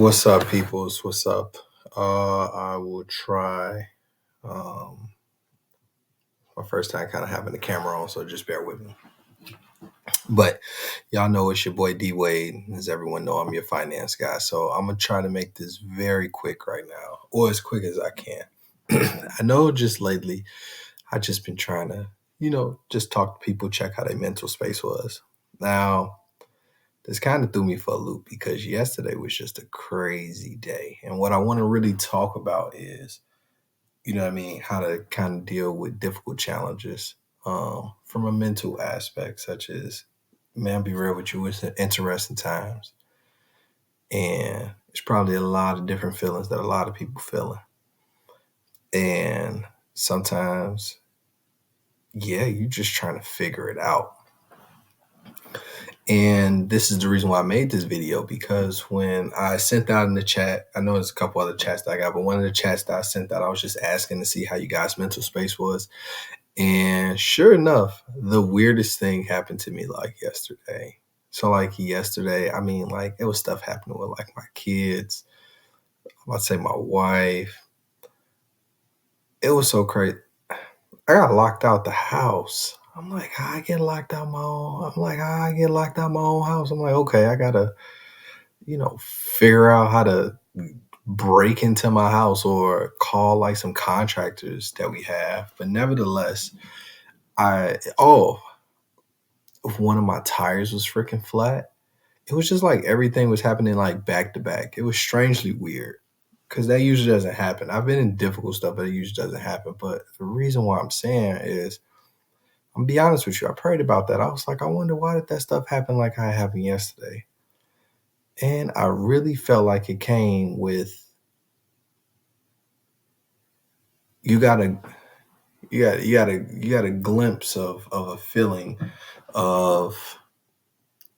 What's up, peoples? What's up? I will try. Um, my first time kind of having the camera on, so just bear with me. But y'all know it's your boy D Wade. As everyone know, I'm your finance guy. So I'm gonna try to make this very quick right now, or as quick as I can. I know just lately, I just been trying to, just talk to people, check how their mental space was. Now, this kind of threw me for a loop because yesterday was just a crazy day. And what I want to really talk about is, how to kind of deal with difficult challenges from a mental aspect, such as, man, I'll be real with you, it's interesting times. And it's probably a lot of different feelings that a lot of people feeling. And sometimes, yeah, you're just trying to figure it out. And this is the reason why I made this video, because when I sent out in the chat, I know there's a couple other chats that I got, but one of the chats that I sent out, I was just asking to see how you guys' mental space was. And sure enough, the weirdest thing happened to me like yesterday. So like yesterday, it was stuff happening with like my kids, I'm about to say my wife. It was so crazy. I got locked out the house. I'm like, how I get locked out my own? I'm like, how I get locked out my own house? I'm like, okay, I gotta, figure out how to break into my house or call like some contractors that we have. But nevertheless, one of my tires was freaking flat. It was just like everything was happening like back to back. It was strangely weird because that usually doesn't happen. I've been in difficult stuff, but it usually doesn't happen. But the reason why I'm saying is, I'm gonna be honest with you, I prayed about that. I was like, I wonder why did that stuff happen like how it happened yesterday? And I really felt like it came with you got a glimpse of a feeling of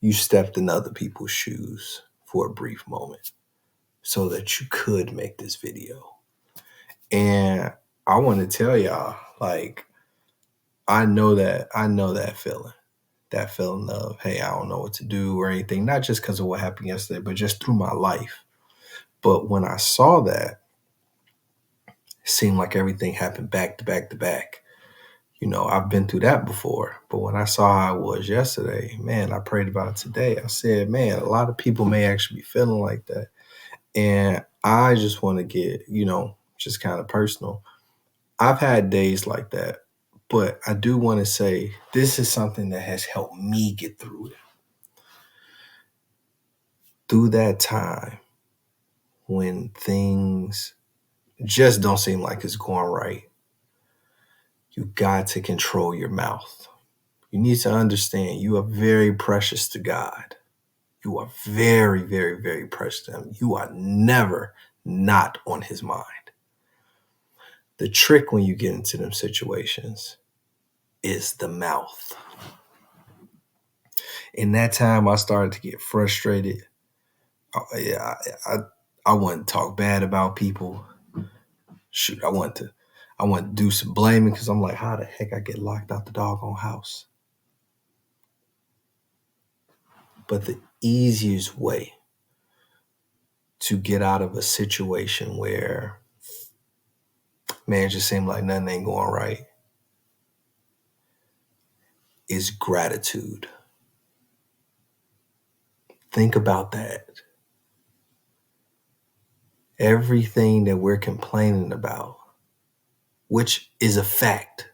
you stepped in other people's shoes for a brief moment so that you could make this video. And I want to tell y'all, like, I know that feeling of, hey, I don't know what to do or anything, not just because of what happened yesterday, but just through my life. But when I saw that, it seemed like everything happened back to back to back. I've been through that before, but when I saw how it was yesterday, man, I prayed about it today. I said, man, a lot of people may actually be feeling like that. And I just want to get, just kind of personal. I've had days like that, but I do want to say this is something that has helped me get through it. Through that time when things just don't seem like it's going right, you got to control your mouth. You need to understand you are very precious to God. You are very, very, very precious to Him. You are never not on His mind. The trick when you get into them situations is the mouth. In that time, I started to get frustrated. I want to talk bad about people. Shoot, I want to do some blaming because I'm like, how the heck I get locked out the doggone house? But the easiest way to get out of a situation where, man, it just seemed like nothing ain't going right is gratitude. Think about that. Everything that we're complaining about, which is a fact,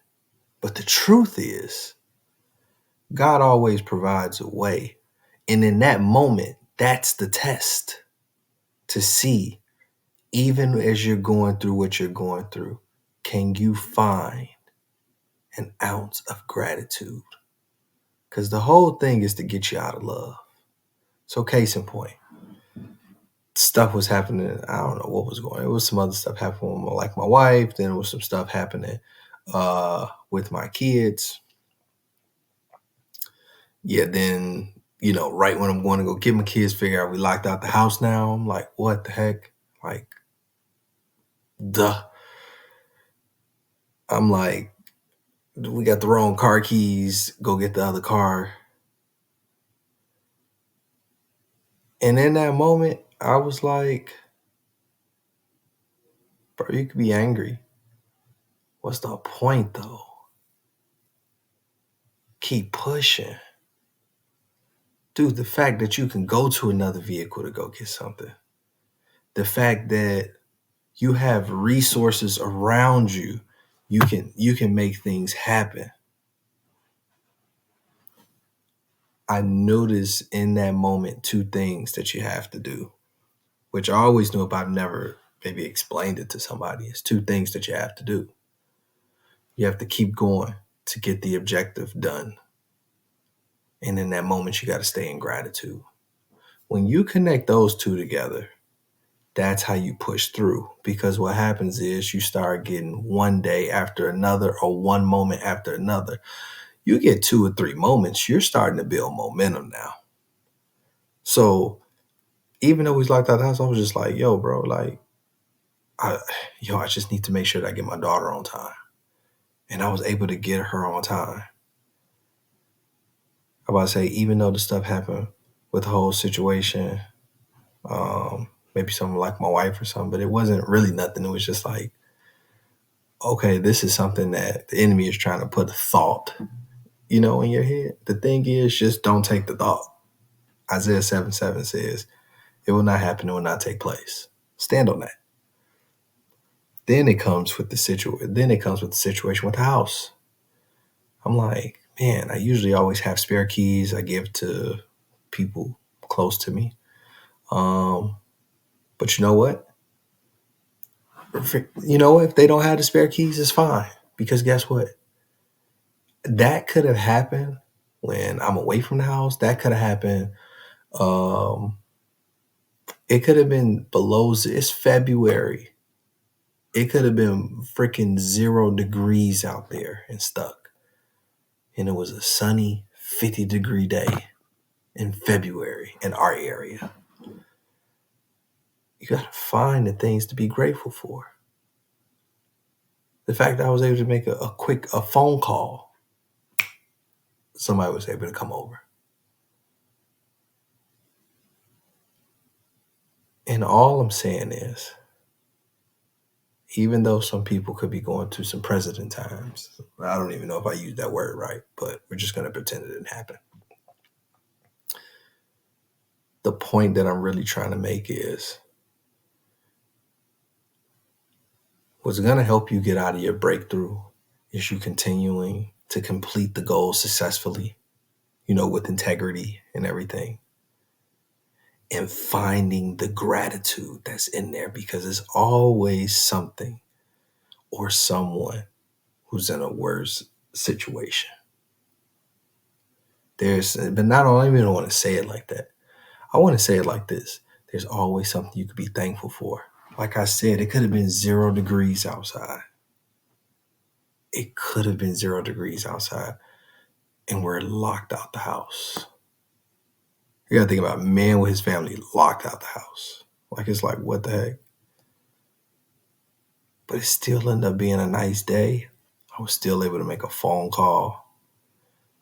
but the truth is, God always provides a way. And in that moment, that's the test to see, even as you're going through what you're going through, can you find an ounce of gratitude? Because the whole thing is to get you out of love. So case in point, stuff was happening. I don't know what was going on. It was some other stuff happening with like my wife. Then there was some stuff happening with my kids. Yeah, then, right when I'm going to go get my kids, figure out we locked out the house now. I'm like, what the heck? Like, duh. I'm like, we got the wrong car keys. Go get the other car. And in that moment, I was like, bro, you could be angry. What's the point though? Keep pushing. Dude, the fact that you can go to another vehicle to go get something, the fact that you have resources around you, you can make things happen. I noticed in that moment two things that you have to do, which I always knew about, never maybe explained it to somebody. It's two things that you have to do. You have to keep going to get the objective done. And in that moment, you got to stay in gratitude. When you connect those two together, that's how you push through. Because what happens is you start getting one day after another or one moment after another. You get 2 or 3 moments, you're starting to build momentum now. So even though he's locked out the house, I was just like, yo, bro, like, I just need to make sure that I get my daughter on time. And I was able to get her on time. I about to say, even though the stuff happened with the whole situation, maybe something like my wife or something, but it wasn't really nothing. It was just like, okay, this is something that the enemy is trying to put a thought, in your head. The thing is, just don't take the thought. Isaiah 7:7 says, it will not happen, it will not take place. Stand on that. Then it comes with the situation with the house. I'm like, man, I usually always have spare keys I give to people close to me. But you know what? If they don't have the spare keys, it's fine. Because guess what? That could have happened when I'm away from the house. That could have happened. It could have been it's February. It could have been freaking 0 degrees out there and stuck. And it was a sunny 50-degree day in February in our area. You got to find the things to be grateful for. The fact that I was able to make a phone call, somebody was able to come over. And all I'm saying is, even though some people could be going through some president times, I don't even know if I used that word right, but we're just going to pretend it didn't happen. The point that I'm really trying to make is, what's going to help you get out of your breakthrough is you continuing to complete the goal successfully, with integrity and everything. And finding the gratitude that's in there, because there's always something or someone who's in a worse situation. But not only, I don't want to say it like that. I want to say it like this. There's always something you could be thankful for. Like I said, it could have been 0 degrees outside. It could have been 0 degrees outside, and we're locked out the house. You got to think about a man with his family locked out the house. Like, it's like, what the heck? But it still ended up being a nice day. I was still able to make a phone call.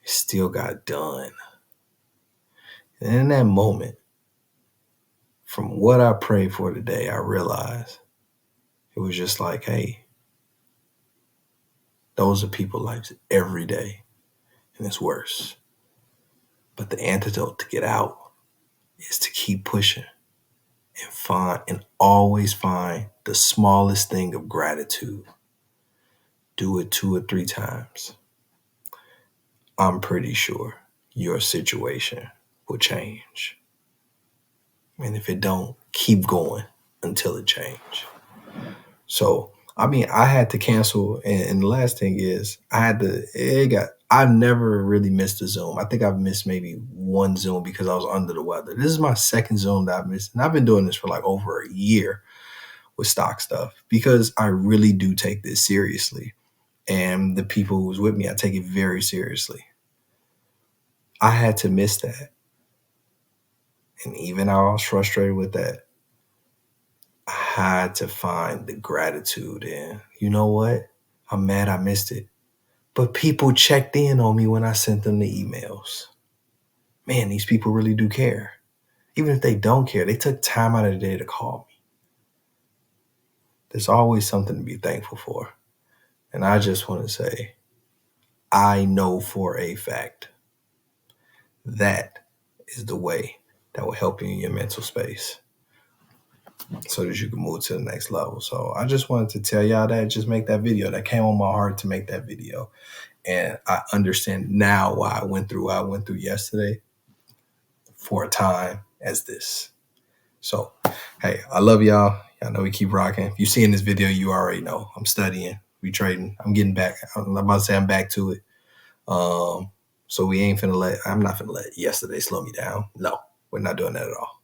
It still got done. And in that moment, from what I prayed for today, I realized it was just like, hey, those are people's lives every day, and it's worse. But the antidote to get out is to keep pushing and always find the smallest thing of gratitude. Do it 2 or 3 times. I'm pretty sure your situation will change. And if it don't, keep going until it change. So, I had to cancel. And the last thing is, I've never really missed a Zoom. I think I've missed maybe 1 Zoom because I was under the weather. This is my second Zoom that I've missed. And I've been doing this for like over a year with stock stuff, because I really do take this seriously. And the people who was with me, I take it very seriously. I had to miss that. And even though I was frustrated with that, I had to find the gratitude in, you know what? I'm mad I missed it. But people checked in on me when I sent them the emails. Man, these people really do care. Even if they don't care, they took time out of the day to call me. There's always something to be thankful for. And I just want to say, I know for a fact that is the way that will help you in your mental space so that you can move to the next level. So I just wanted to tell y'all that, just make that video. That came on my heart to make that video. And I understand now why I went through what I went through yesterday for a time as this. So, hey, I love y'all. Y'all know we keep rocking. If you see in this video, you already know. I'm studying. We trading. I'm getting back. I'm about to say I'm back to it. So I'm not finna let yesterday slow me down. No, we're not doing that at all.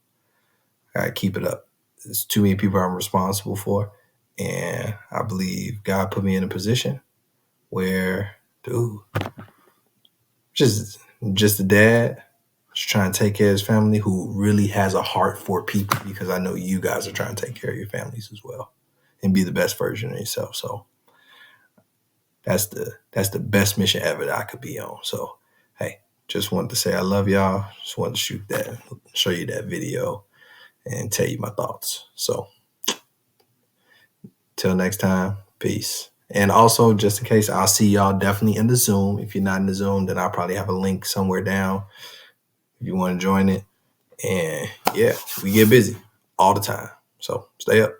All right, keep it up. There's too many people I'm responsible for. And I believe God put me in a position where, dude, just a dad, just trying to take care of his family, who really has a heart for people, because I know you guys are trying to take care of your families as well and be the best version of yourself. So that's the best mission ever that I could be on. So, hey, just wanted to say I love y'all. Just wanted to show you that video and tell you my thoughts. So till next time, peace. And also, just in case, I'll see y'all definitely in the Zoom. If you're not in the Zoom, then I'll probably have a link somewhere down if you want to join it. And yeah, we get busy all the time. So stay up.